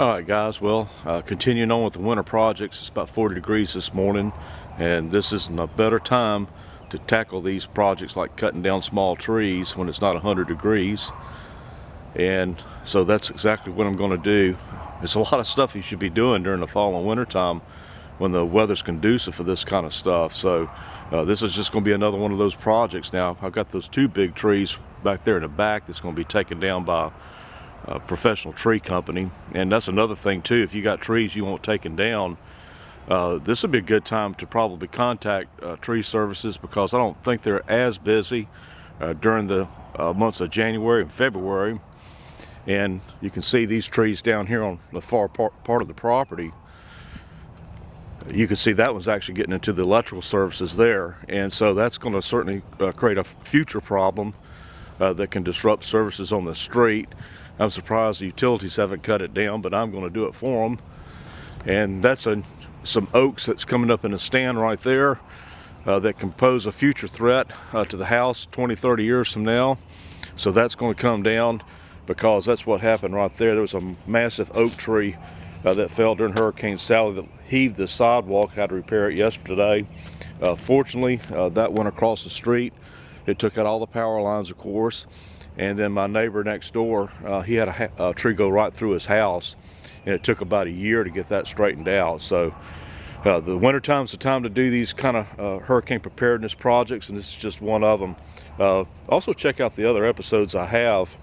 All right, guys, well, continuing on with the winter projects. It's about 40 degrees this morning, and this isn't a better time to tackle these projects like cutting down small trees when it's not 100 degrees. And so that's exactly what I'm going to do. There's a lot of stuff you should be doing during the fall and winter time when the weather's conducive for this kind of stuff. So this is just going to be another one of those projects. Now, I've got those two big trees back there in the back that's going to be taken down by a professional tree company. And that's another thing too, if you got trees you want taken down, this would be a good time to probably contact tree services, because I don't think they're as busy during the months of January and February. And you can see these trees down here on the far part of the property. You can see that one's actually getting into the electrical services there, and so that's going to certainly create a future problem that can disrupt services on the street. I'm surprised the utilities haven't cut it down, but I'm going to do it for them. And that's some oaks that's coming up in a stand right there that can pose a future threat to the house 20-30 years from now. So that's going to come down, because that's what happened right there. There was a massive oak tree that fell during Hurricane Sally that heaved the sidewalk. Had to repair it yesterday. Fortunately, that went across the street. It took out all the power lines, of course. And then my neighbor next door, he had a tree go right through his house, and it took about a year to get that straightened out. So the winter time's the time to do these kind of hurricane preparedness projects, and this is just one of them. Also check out the other episodes I have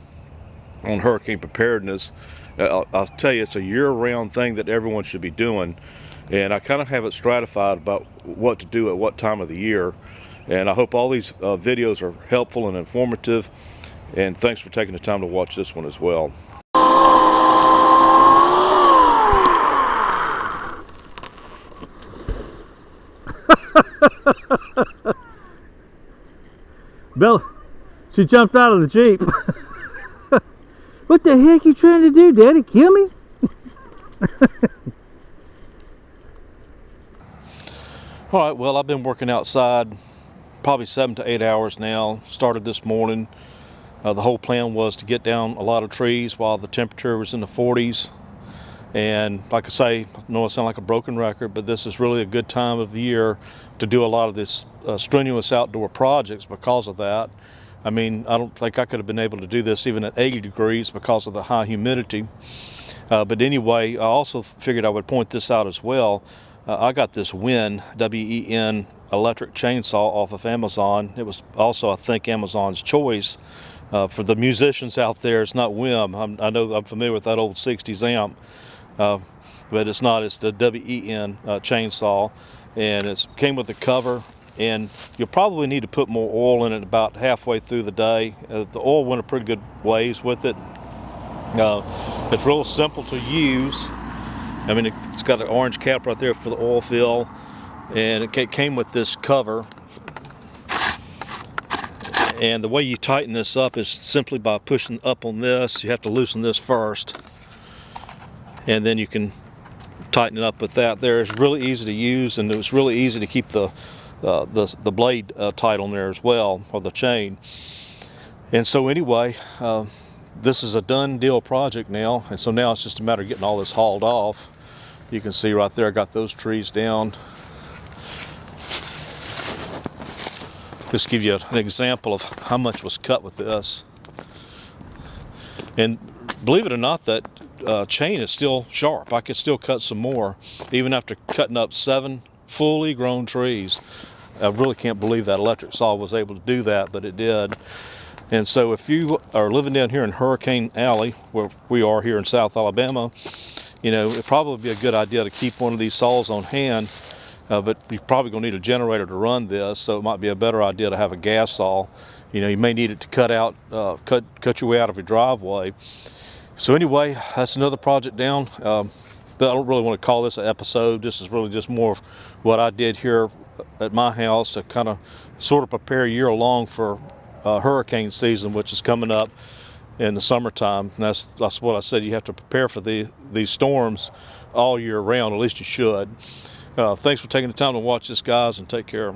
on hurricane preparedness. I'll tell you, it's a year-round thing that everyone should be doing, and I kind of have it stratified about what to do at what time of the year. And I hope all these videos are helpful and informative, and thanks for taking the time to watch this one as well. Bella, she jumped out of the Jeep. What the heck you trying to do, Daddy? Kill me? All right, well, I've been working outside probably 7 to 8 hours now. Started this morning. The whole plan was to get down a lot of trees while the temperature was in the 40s. And like I say, I know I sound like a broken record, but this is really a good time of year to do a lot of this strenuous outdoor projects because of that. I mean, I don't think I could have been able to do this even at 80 degrees because of the high humidity. But anyway, I also figured I would point this out as well. I got this WEN, W-E-N, electric chainsaw off of Amazon. It was also, I think, Amazon's choice. For the musicians out there, it's not WEM. I know I'm familiar with that old 60s amp, but it's not. It's the WEN chainsaw, and it came with a cover. And you'll probably need to put more oil in it about halfway through the day. The oil went a pretty good ways with it. It's real simple to use. I mean, it's got an orange cap right there for the oil fill, and it came with this cover. And the way you tighten this up is simply by pushing up on this. You have to loosen this first, and then you can tighten it up with that. There, it's really easy to use, and it was really easy to keep the blade tight on there as well, or the chain. And so anyway, this is a done deal project now, and so now it's just a matter of getting all this hauled off. You can see right there, I got those trees down. Just give you an example of how much was cut with this. And believe it or not, that chain is still sharp. I could still cut some more, even after cutting up 7 fully grown trees. I really can't believe that electric saw was able to do that, but it did. And so if you are living down here in Hurricane Alley, where we are here in South Alabama, you know, it'd probably be a good idea to keep one of these saws on hand, but you're probably going to need a generator to run this, so it might be a better idea to have a gas saw. You know, you may need it to cut your way out of your driveway. So anyway, that's another project down. I don't really want to call this an episode. This is really just more of what I did here at my house to kind of sort of prepare a year long for hurricane season, which is coming up in the summertime. And that's what I said. You have to prepare for these storms all year round. At least you should. Thanks for taking the time to watch this, guys, and take care.